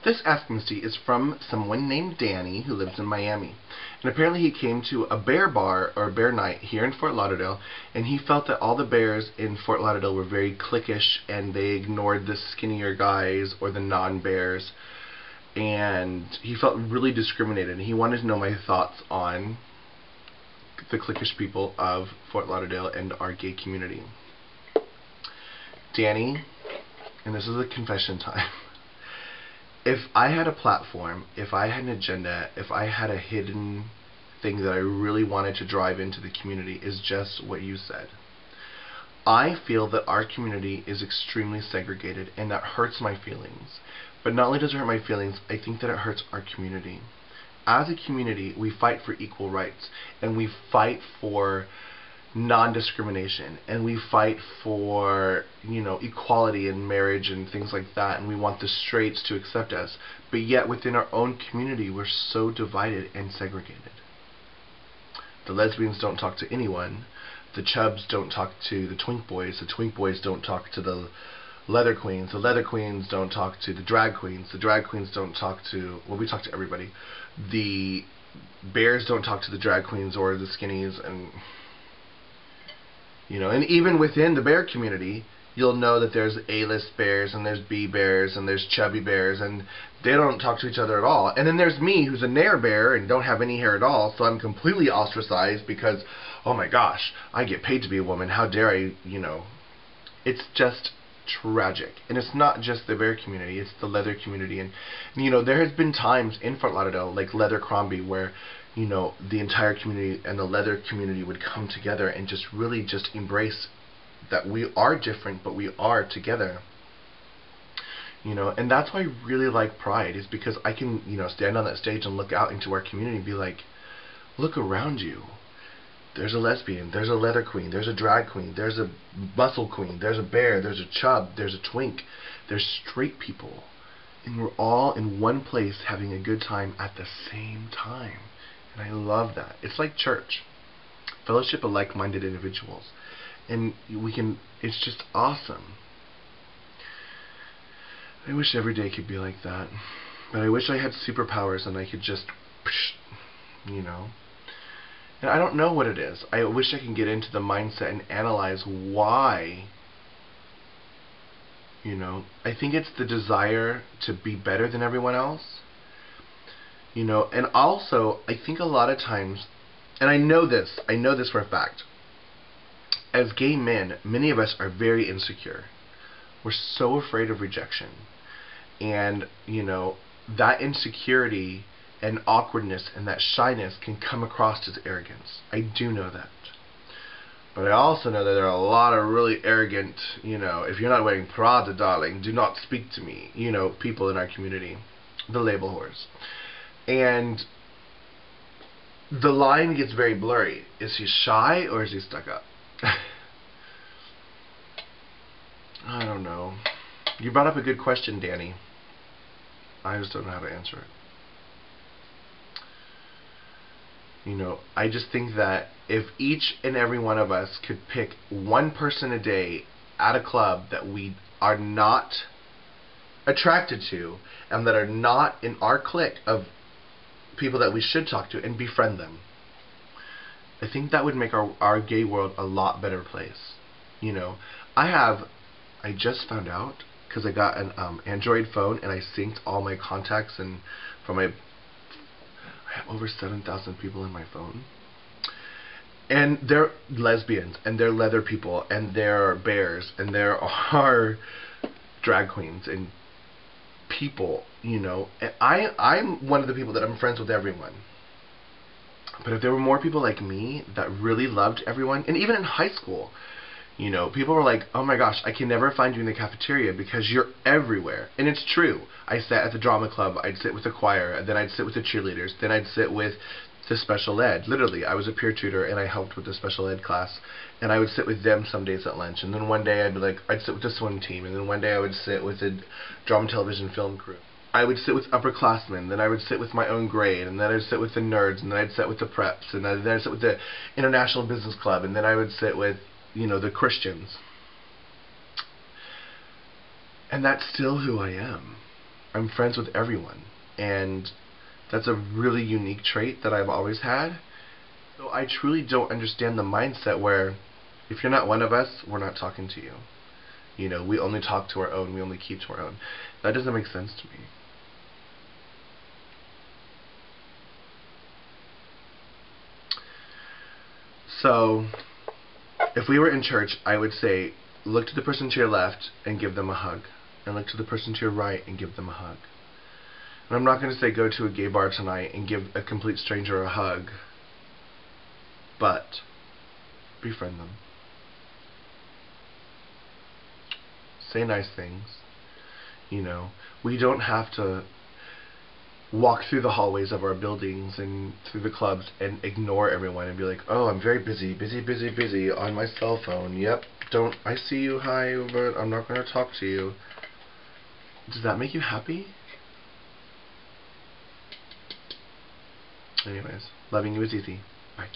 This Ask Misty is from someone named Danny who lives in Miami. And apparently he came to a bear bar or a bear night here in Fort Lauderdale, and he felt that all the bears in Fort Lauderdale were very cliquish and they ignored the skinnier guys or the non-bears. And he felt really discriminated, and he wanted to know my thoughts on the cliquish people of Fort Lauderdale and our gay community. Danny, and this is a confession time, if I had a platform, if I had an agenda, if I had a hidden thing that I really wanted to drive into the community, is just what you said. I feel that our community is extremely segregated, and that hurts my feelings. But not only does it hurt my feelings, I think that it hurts our community. As a community, we fight for equal rights, and we fight for non-discrimination, and we fight for, equality in marriage and things like that, and we want the straights to accept us. But yet within our own community, we're so divided and segregated. The lesbians don't talk to anyone. The chubs don't talk to the twink boys. The twink boys don't talk to the leather queens. The leather queens don't talk to the drag queens. The drag queens don't talk to, well, we talk to everybody. The bears don't talk to the drag queens or the skinnies, and and even within the bear community, you'll know that there's A-list bears, and there's B bears, and there's chubby bears, and they don't talk to each other at all. And then there's me, who's a nair bear and don't have any hair at all, so I'm completely ostracized because, oh my gosh, I get paid to be a woman, how dare I, It's just tragic. And it's not just the bear community, it's the leather community. And there has been times in Fort Lauderdale, like Leather Crombie, where the entire community and the leather community would come together and just really just embrace that we are different, but we are together. And that's why I really like Pride, is because I can, stand on that stage and look out into our community and be like, look around you. There's a lesbian, there's a leather queen, there's a drag queen, there's a muscle queen, there's a bear, there's a chub, there's a twink, there's straight people. And we're all in one place having a good time at the same time. And I love that. It's like church. Fellowship of like-minded individuals. And it's just awesome. I wish every day could be like that. But I wish I had superpowers and I could just, And I don't know what it is. I wish I could get into the mindset and analyze why. I think it's the desire to be better than everyone else. And also, I think a lot of times, and I know this for a fact, as gay men, many of us are very insecure. We're so afraid of rejection. And, that insecurity and awkwardness and that shyness can come across as arrogance. I do know that. But I also know that there are a lot of really arrogant, if you're not wearing Prada, darling, do not speak to me, people in our community. The label whores. And the line gets very blurry. Is he shy or is he stuck up? I don't know. You brought up a good question, Danny. I just don't know how to answer it. I just think that if each and every one of us could pick one person a day at a club that we are not attracted to and that are not in our clique of people that we should talk to, and befriend them, I think that would make our gay world a lot better place. I just found out, because I got an Android phone and I synced all my contacts, and I have over 7,000 people in my phone. And they're lesbians, and they're leather people, and they're bears, and there are drag queens, and people, and I'm one of the people that I'm friends with everyone. But if there were more people like me that really loved everyone, and even in high school, people were like, oh my gosh, I can never find you in the cafeteria because you're everywhere. And it's true. I sat at the drama club, I'd sit with the choir, then I'd sit with the cheerleaders, then I'd sit with the special ed. Literally, I was a peer tutor and I helped with the special ed class, and I would sit with them some days at lunch, and then one day I'd sit with the swim team, and then one day I would sit with the drama, television, film crew. I would sit with upperclassmen, then I would sit with my own grade, and then I'd sit with the nerds, and then I'd sit with the preps, and then I'd sit with the International Business Club, and then I would sit with, the Christians. And that's still who I am. I'm friends with everyone. And that's a really unique trait that I've always had. So I truly don't understand the mindset where if you're not one of us, we're not talking to you. You know, we only talk to our own, we only keep to our own. That doesn't make sense to me. So, if we were in church, I would say, look to the person to your left and give them a hug. And look to the person to your right and give them a hug. And I'm not going to say go to a gay bar tonight and give a complete stranger a hug. But, befriend them. Say nice things. You know, we don't have to walk through the hallways of our buildings and through the clubs and ignore everyone and be like, oh, I'm very busy on my cell phone. Yep, I see you, hi, but I'm not going to talk to you. Does that make you happy? Anyways, loving you is easy. Bye.